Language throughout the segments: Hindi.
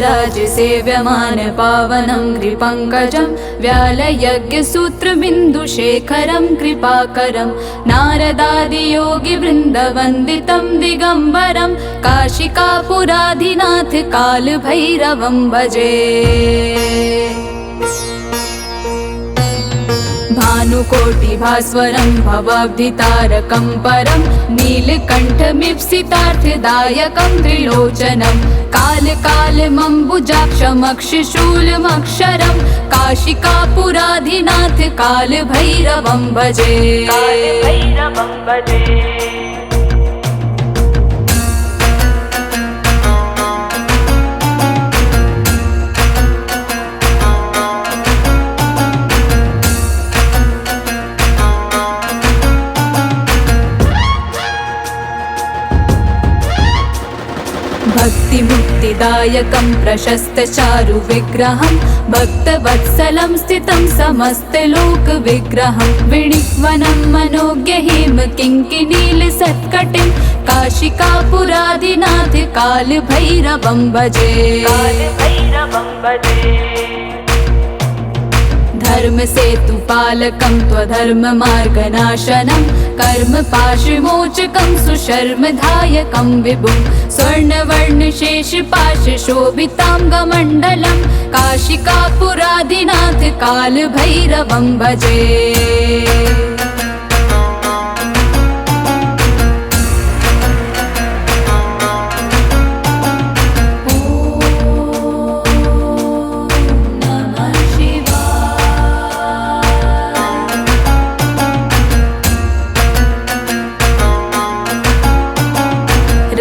देवराज सेव्यमान पावनं कृपङ्कजं व्यालयज्ञसूत्रबिन्दुशेखरं कृपाकरं नारदादियोगिवृन्दवन्दितं दिगम्बरं काशिकापुराधिनाथ कालभैरवं भजे। भानुकोटिभास्वरं भवाब्धितारकं परं नीलकण्ठमीप्सितार्थदायकं त्रिलोचनं कालकालमम्बुजाक्षमक्षशूलमक्षरं काशिकापुराधिनाथ कालभैरवं भजे। भक्तिमुक्तिदायकं प्रशस्तचारुविग्रहं भक्तवत्सलं स्थितं समस्तलोकविग्रहं विणिक्वनं मनोज्ञहिम किङ्किणीलसत्कटिं काशिकापुराधिनाथ कालभैरवं भजे। धर्मसेतुपालकं त्वधर्ममार्गनाशनं कर्मपाशमोचकं सुशर्मधायकं विभुं स्वर्णवर्णशेषपाशशोभिताङ्गमण्डलं काशिकापुराधिनाथ कालभैरवं भजे।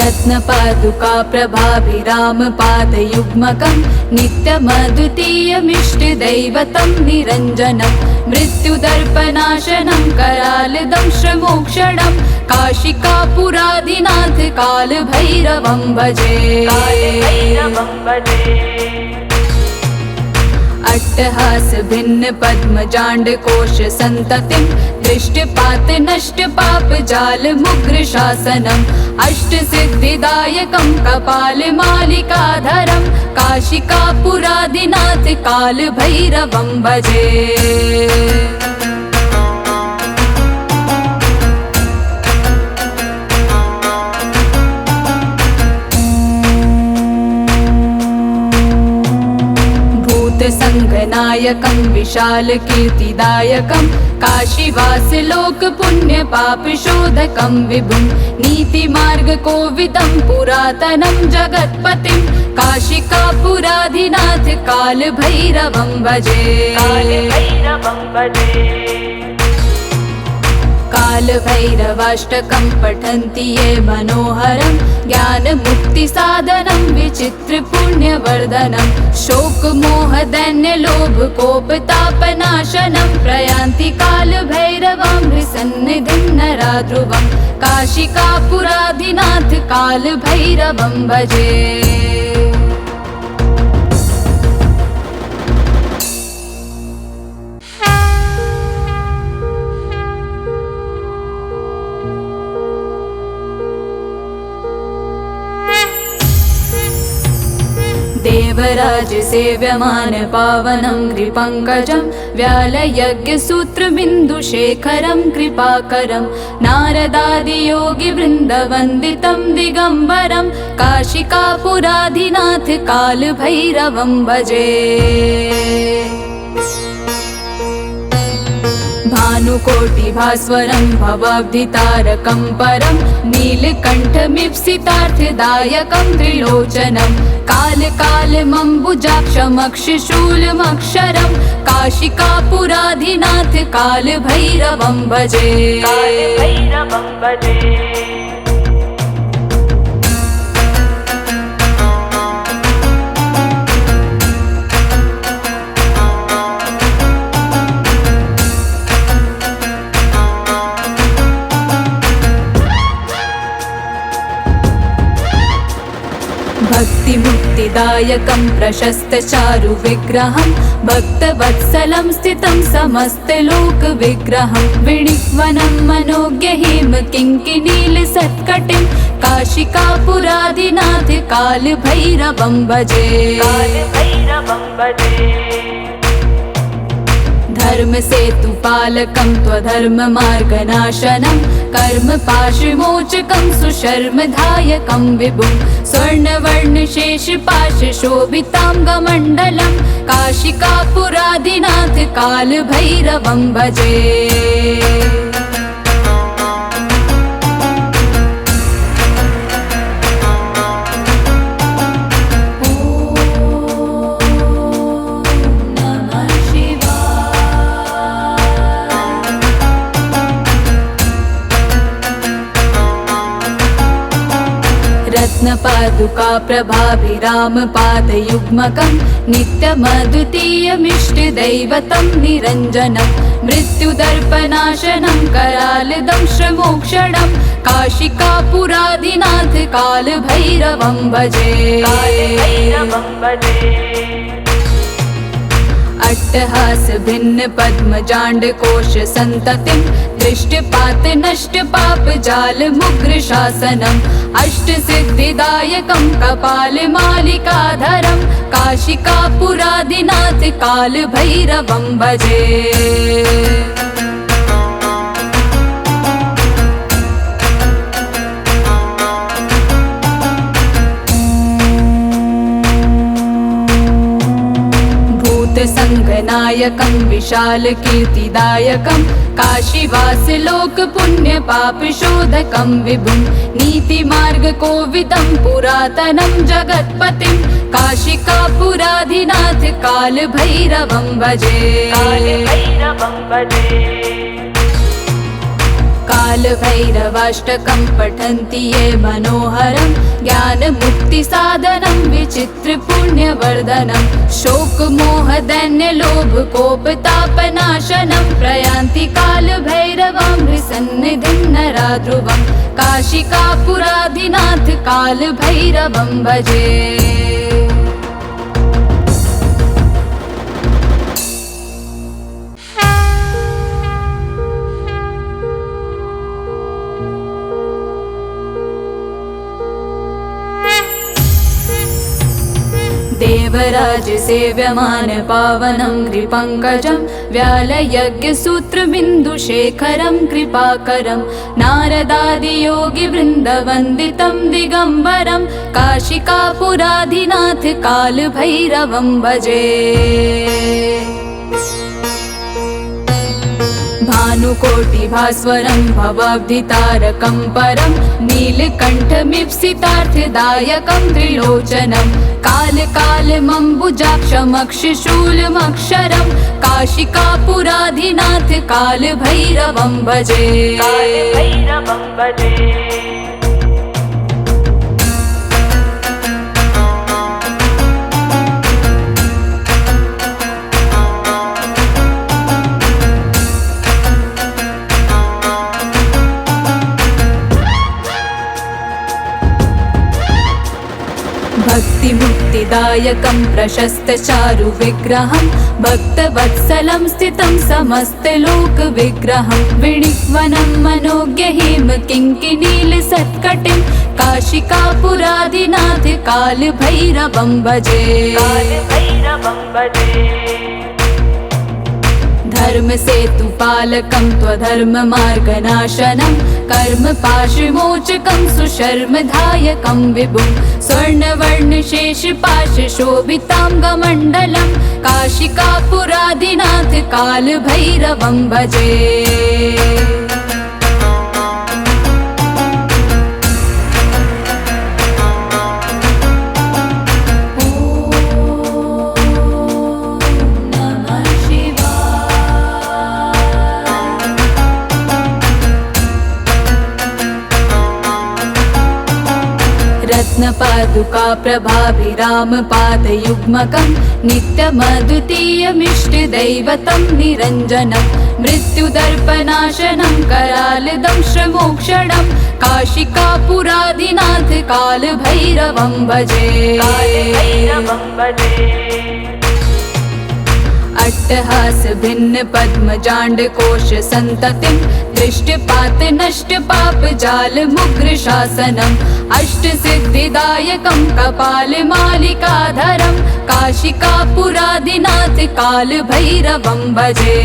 रत्नपादुका प्रभाभिरामपादयुग्मकं नित्यमद्वितीयमिष्टदैवतं निरञ्जनं मृत्युदर्पनाशनं करालदंशमोक्षणं काशिकापुराधिनाथ कालभैरवं भजे। अट्टहास भिन्न पद्मजाण्डकोश सन्ततिं दृष्टपात नष्टपाप जाल मुग्र शासनम् अष्टसिद्धिदायकं कपालमालिकाधरं काशिकापुराधिनाथ कालभैरवं भजे। संगनायकं विशालकीर्तिदायकं काशीवासलोकपुण्यपापशोधकं विभुं नीतिमार्गकोविदं पुरातनं जगत्पतिं काशिकापुराधिनाथ कालभैरवं भजे। कालभैरवाष्टकं पठन्ति ये मनोहरं ज्ञानमुक्तिसाधनं विचित्रपुण्यवर्धनं शोकमोहदैन्यलोभकोपतापनाशनं प्रयान्ति कालभैरवं सन्निधिं नरा ध्रुवं काशिकापुराधिनाथ कालभैरवं भजे। देवराज सेव्यमान पावनं कृपङ्कजं व्यालयज्ञसूत्रबिन्दुशेखरं कृपाकरं नारदादियोगिवृन्दवन्दितं दिगम्बरं काशिकापुराधिनाथ कालभैरवं भजे। भानुकोटिभास्वरं भवाब्धितारकं परं नीलकण्ठमीप्सितार्थदायकं त्रिलोचनं कालकालमम्बुजाक्षमक्षशूलमक्षरं काशिकापुराधिनाथ कालभैरवं भजे। भक्तिमुक्तिदायकं प्रशस्तचारुविग्रहं भक्तवत्सलं स्थितं समस्तलोकविग्रहं विणिक्वनं मनोज्ञहिम किङ्किणीलसत्कटिं काशिकापुरादिनाथ कालभैरवं भजे। धर्मसेतुपालकं त्वधर्ममार्गनाशनं कर्मपाशमोचकं सुशर्मधायकं विभुं स्वर्णवर्णशेषपाशशोभिताङ्गमण्डलं काशिकापुरादिनाथ कालभैरवं भजे। रत्नपादुका प्रभाभिरामपादयुग्मकं नित्यमद्वितीयमिष्टदैवतं निरञ्जनं मृत्युदर्पनाशनं करालदंशमोक्षणं काशिकापुरादिनाथ कालभैरवं भजे। अट्टहास भिन्न पद्मजाण्डकोश सन्ततिं दृष्टपात नष्ट पाप जाल मुग्र शासनम् अष्टसिद्धिदायकं कपालमालिकाधरं काशिकापुरादिनाथ कालभैरवं भजे। संगनायकं विशालकीर्तिदायकं काशीवासलोकपुण्यपापशोधकं विभुं नीतिमार्गकोविदं पुरातनं जगत्पतिं काशिकापुरादिनाथ कालभैरवं भजे। कालभैरवाष्टकं पठन्ति ये मनोहरं ज्ञानमुक्तिसाधनं विचित्रपुण्यवर्धनं शोकमोहदैन्यलोभकोपतापनाशनं प्रयान्ति कालभैरवं हृसन्निधिं नरा ध्रुवं काशिकापुरादिनाथ कालभैरवं भजे। देवराज सेव्यमान पावनं कृपङ्कजं व्यालयज्ञसूत्रबिन्दुशेखरं कृपाकरं नारदादियोगिवृन्दवन्दितं दिगम्बरं काशिकापुरादिनाथ कालभैरवं भजे। भानुकोटिभास्वरं भवाब्धितारकं परं नीलकण्ठमीप्सितार्थदायकं त्रिलोचनं कालकालमम्बुजाक्षमक्षशूलमक्षरं काशिकापुरादिनाथ कालभैरवं भजे। भक्तिमुक्तिदायकं प्रशस्तचारुविग्रहं भक्तवत्सलं स्थितं समस्तलोकविग्रहं विणिक्वनं मनोज्ञहिम किङ्किणीलसत्कटिं काशिकापुरादिनाथ कालभैरवं भजे। धर्मसेतुपालकं त्वधर्ममार्गनाशनं कर्मपाशमोचकं सुशर्मधायकं विभुं स्वर्णवर्णशेषपाशशोभिताङ्गमण्डलं काशिकापुरादिनाथ कालभैरवं भजे। रत्नपादुका प्रभाभिरामपादयुग्मकं नित्यमद्वितीयमिष्टदैवतं निरञ्जनं मृत्युदर्पनाशनं करालदंशमोक्षणं काशिकापुरादिनाथ कालभैरवं भजे। अट्टहास भिन्न पद्मजाण्ड कोश संततिं दृष्टिपात नष्ट पाप जाल मुग्र शासनम् अष्ट सिद्धिदायकं कपाल मालिकाधरं काशिकापुरादिनाथ काल भैरवं भजे।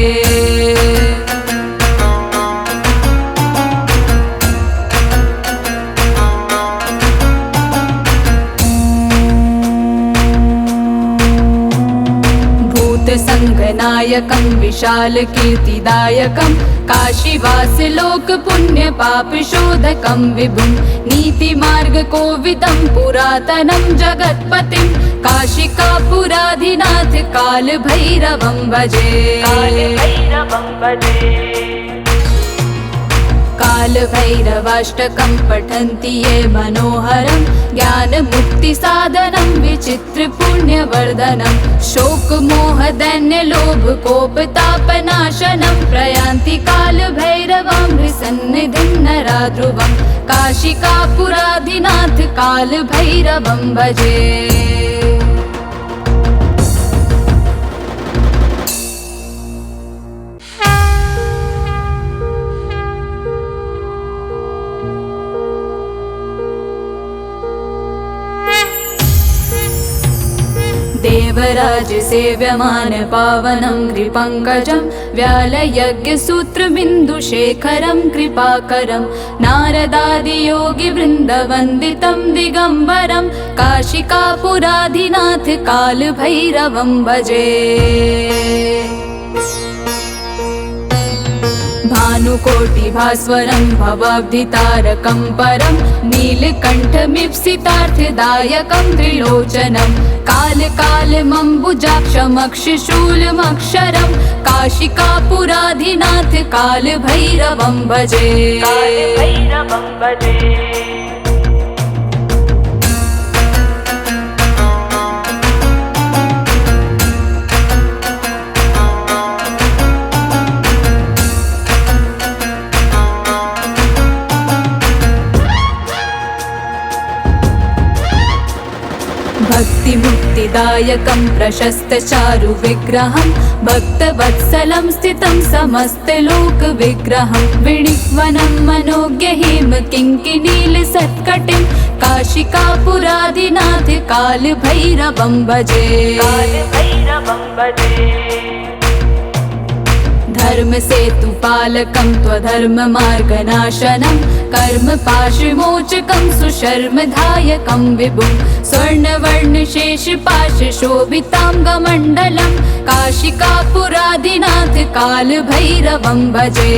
संगनायकं विशाल कीर्तिदायकं काशीवास लोक पुण्य पाप शोधकं विभुं नीतिमार्ग कोविदं पुरातनं जगत्पतिं काशिकापुराधिनाथ काल भैरवं भजे। कालभैरवाष्टकं पठन्ति ये मनोहरं ज्ञानमुक्तिसाधनं विचित्रपुण्यवर्धनं शोकमोहदैन्यलोभकोपतापनाशनं प्रयान्ति कालभैरवं सन्निधिं नरा ध्रुवं काशिकापुराधिनाथ कालभैरवं भजे। देवराज सेव्यमान पावनं कृपङ्कजं व्यालयज्ञसूत्रबिन्दुशेखरं कृपाकरं नारदादियोगिवृन्दवन्दितं दिगम्बरं काशिकापुराधिनाथ कालभैरवं भजे। भानुकोटिभास्वरं भवाब्धितारकं परं नीलकण्ठमीप्सितार्थदायकं त्रिलोचनं कालकालमम्बुजाक्षमक्षशूलमक्षरं काशिकापुराधिनाथ कालभैरवं भजे। भक्तिमुक्तिदायकं प्रशस्तचारु विग्रहं भक्तवत्सलं स्थितं समस्तलोकविग्रहं विणिक्वनं मनोज्ञहिम किङ्किणीलसत्कटिं काशिकापुराधिनाथ कालभैरवं भजे। धर्मसेतुपालकं त्वधर्ममार्गनाशनं कर्मपाशमोचकं सुशर्मधायकं विभुं स्वर्णवर्णशेषपाशशोभिताङ्गमण्डलं काशिकापुराधिनाथ कालभैरवं भजे।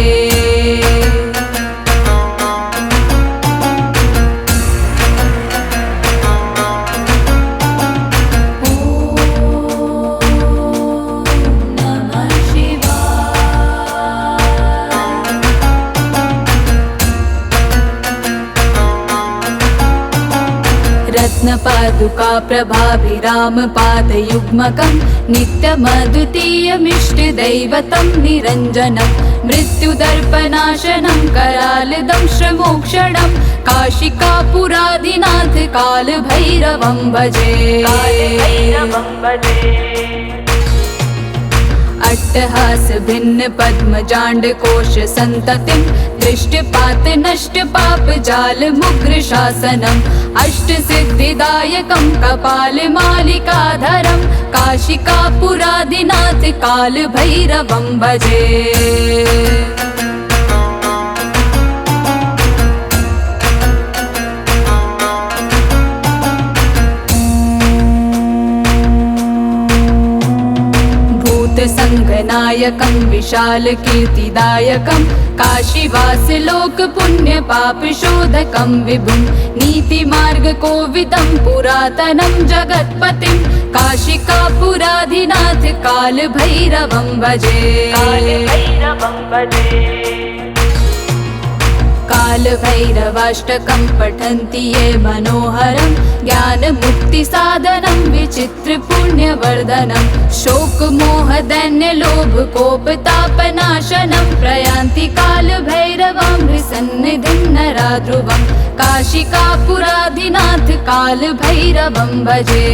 रत्नपादुका प्रभाभिरामपादयुग्मकं नित्यमद्वितीयमिष्टदैवतं निरञ्जनं मृत्युदर्पनाशनं करालदंशमोक्षणं काशिकापुराधिनाथ कालभैरवं भजे। अट्टहास भिन्न पद्मजाण्ड कोश संततिं दृष्टिपात नष्ट पाप जाल मुग्र शासनम् अष्ट सिद्धिदायकं कपाल मालिकाधरं काशिकापुराधिनाथ कालभैरवं भजे। संगनायकं विशाल कीर्तिदायकं काशीवास लोक पुण्य पाप शोधकं विभुं नीतिमार्ग कोविदं पुरातनं जगत्पतिं काशिकापुराधिनाथ कालभैरवं भजे। कालभैरवाष्टकं पठन्ति ये मनोहरं ज्ञानमुक्तिसाधनं विचित्रपुण्यवर्धनं शोकमोहदैन्यलोभकोपतापनाशनं प्रयान्ति कालभैरवां सन्निधिं नरा ध्रुवं काशिकापुराधिनाथ कालभैरवं भजे।